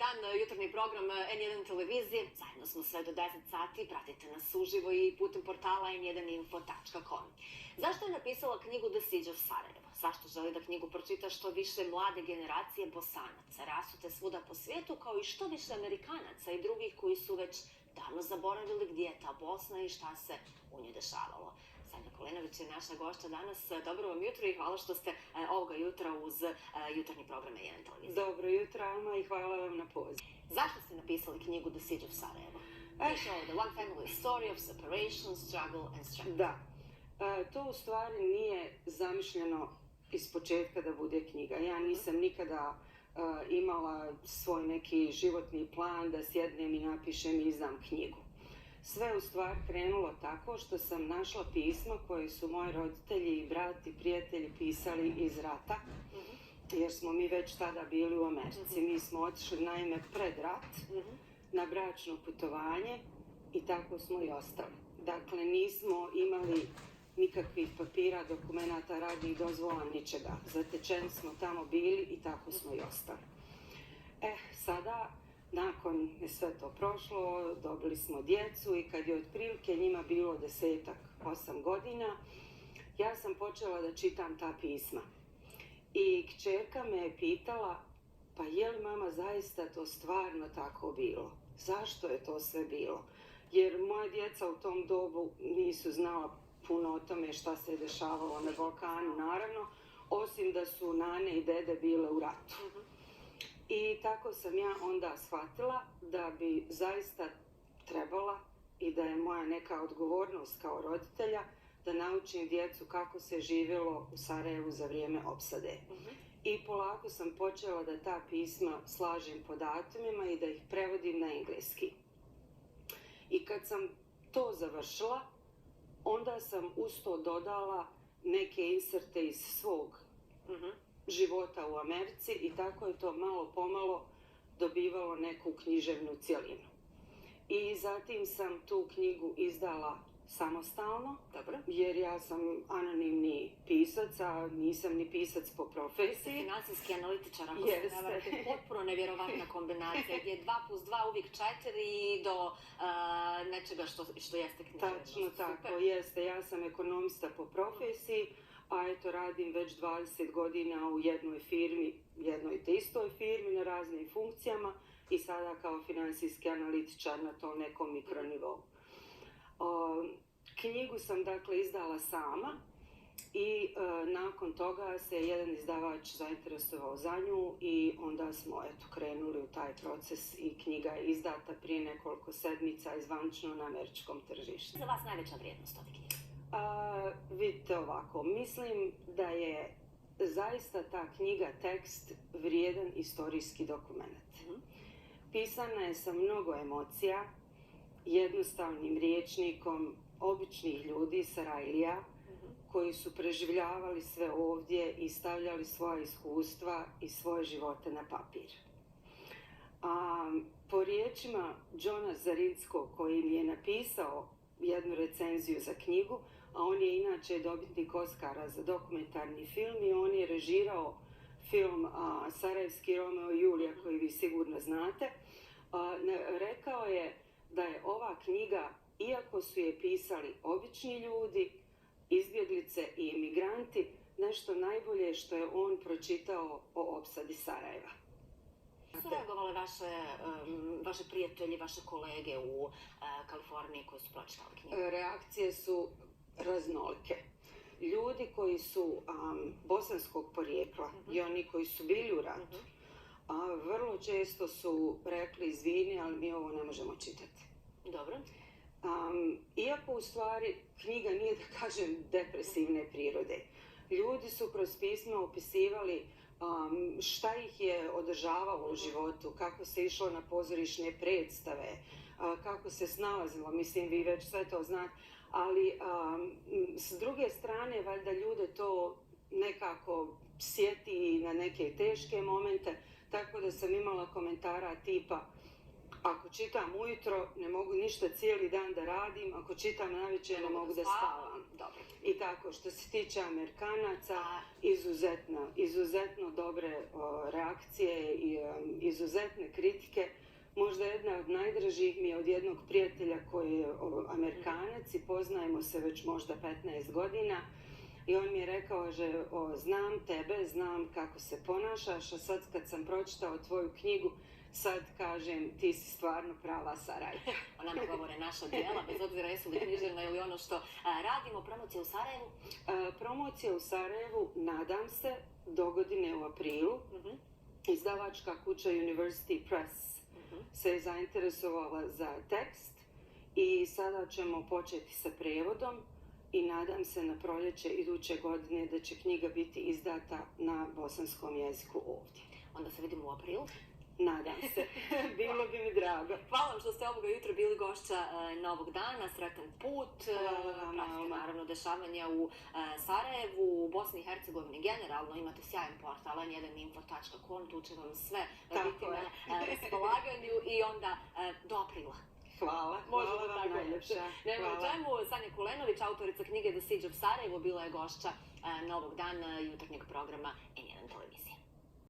dan jutarnji program N1 televizije. Zajedno smo sve do 10 sati. Pratite nas uživo i putem portala n1info.com. Zašto je napisala knjigu The Siege of Sarajevo? Zašto želi da knjigu pročita što više mlade generacije Bosanaca, rasute svuda po svijetu, kao i što više Amerikanaca i drugih koji su već davno zaboravili gdje je ta Bosna i šta se u njoj dešavalo? Sanja Kolenović je naša gošća danas. Dobro vam jutro i hvala što ste ovoga jutra uz jutarnji program N1 televizije. Dobro jutro, Alma, i hvala vam na pozivu. Zašto ste napisali knjigu The Siege of Sarajevo? Piše ovo The One Family Story of Separation, Struggle and Strength. Da. To u stvari nije zamišljeno iz početka da bude knjiga. Ja nisam nikada imala svoj neki životni plan da sjednem i napišem i izdam knjigu. Sve u stvari krenulo tako što sam našla pisma koje su moji roditelji i brat i prijatelji pisali iz rata, jer smo mi već tada bili u Americi. Mi smo otišli naime pred rat na bračno putovanje i tako smo i ostali. Dakle, nismo imali nikakvih papira, dokumenata, radnih dozvola, ničega. Zatečeni smo tamo bili i tako smo i ostali. Sada, nakon je sve to prošlo, dobili smo djecu i kad je otprilike njima bilo 10-8 godina, ja sam počela da čitam ta pisma. I kćerka me je pitala, pa je li mama zaista to stvarno tako bilo? Zašto je to sve bilo? Jer moja djeca u tom dobu nisu znala puno o tome šta se je dešavalo na Balkanu, naravno, osim da su nane i dede bile u ratu. I tako sam ja onda shvatila da bi zaista trebala i da je moja neka odgovornost kao roditelja da naučim djecu kako se živjelo u Sarajevu za vrijeme opsade. I polako sam počela da ta pisma slažem po datumima i da ih prevodim na engleski. I kad sam to završila, onda sam uz to dodala neke inserte iz svog života u Americi i tako je to malo pomalo dobivalo neku književnu cjelinu. I zatim sam tu knjigu izdala samostalno, jer ja sam anonimni pisac, a nisam ni pisac po profesiji. Financijski analitičar, ako se ne varate, potpuno nevjerovatna kombinacija, gdje je 2+2 uvijek 4 do nečega što jeste književnost. Tačno tako, jeste. Ja sam ekonomista po profesiji, a eto radim već 20 godina u jednoj firmi, jednoj te istoj firmi na raznim funkcijama i sada kao financijski analitičar na tom nekom mikronivou. Knjigu sam dakle izdala sama i nakon toga se jedan izdavač zainteresovao za nju i onda smo krenuli u taj proces i knjiga je izdata prije nekoliko sedmica i zvančno na američkom tržištu. Za vas najveća vrijednost ove knjige? Vidite ovako, mislim da je zaista ta knjiga tekst vrijedan istorijski dokument. Pisana je sa mnogo emocija, jednostavnim rječnikom običnih ljudi, Sarajlija, koji su preživljavali sve ovdje i stavljali svoja iskustva i svoje živote na papir. Po riječima Johna Zarinskog, koji mi je napisao jednu recenziju za knjigu, a on je inače dobitnik Oskara za dokumentarni film i on je režirao film Sarajevski Romeo i Julija, koji vi sigurno znate, rekao je da je ova knjiga, iako su je pisali obični ljudi, izbjeglice i imigranti, nešto najbolje što je on pročitao o opsadi Sarajeva. Su reagovale vaše prijatelji, vaše kolege u Kaliforniji koji su pročitali knjigu? Reakcije su raznolike. Ljudi koji su bosanskog porijekla i oni koji su bili u ratu, vrlo često su rekli izvini, ali mi ovo ne možemo čitati. Dobro. Iako u stvari knjiga nije, da kažem, depresivne prirode. Ljudi su kroz pisma opisivali šta ih je održavalo u životu, kako se išlo na pozorišne predstave, kako se snalazilo, mislim vi već sve to znate, ali s druge strane valjda ljude to nekako sjeti na neke teške momente, tako da sam imala komentara tipa ako čitam ujutro ne mogu ništa cijeli dan da radim, ako čitam navečer ne mogu da spavam. I tako, što se tiče Amerikanaca, A, izuzetno dobre reakcije i izuzetne kritike. Možda jedna od najdražih mi je od jednog prijatelja koji je Amerikanac i poznajemo se već možda 15 godina. I on mi je rekao, že znam tebe, znam kako se ponašaš, a sad kad sam pročitao tvoju knjigu, sad kažem ti si stvarno prava Sarajka. o nama govore naša djela, bez obzira jesu li književna ili ono što radimo. Promocija u Sarajevu? Promocija u Sarajevu, nadam se, dogodine u aprilu. Izdavačka kuća University Press se je zainteresovala za tekst i sada ćemo početi sa prevodom i nadam se na proljeće iduće godine da će knjiga biti izdata na bosanskom jeziku ovdje. Onda se vidimo u aprilu. Nadam se. Bilo bi mi drago. Hvala vam što ste ovoga jutra bili gošća Novog dana, sretan put. Pratite naravno dešavanja u Sarajevu, u Bosni i Hercegovini generalno. Imate sjajan portal n1info.com, tu će vam sve biti na raspolaganju i onda do aprila. Hvala vam najljepša. Nema o čemu, Sanja Kulenović, autorica knjige The Siege of Sarajevo, bila je gošća Novog dana jutarnjeg programa N1 televizije.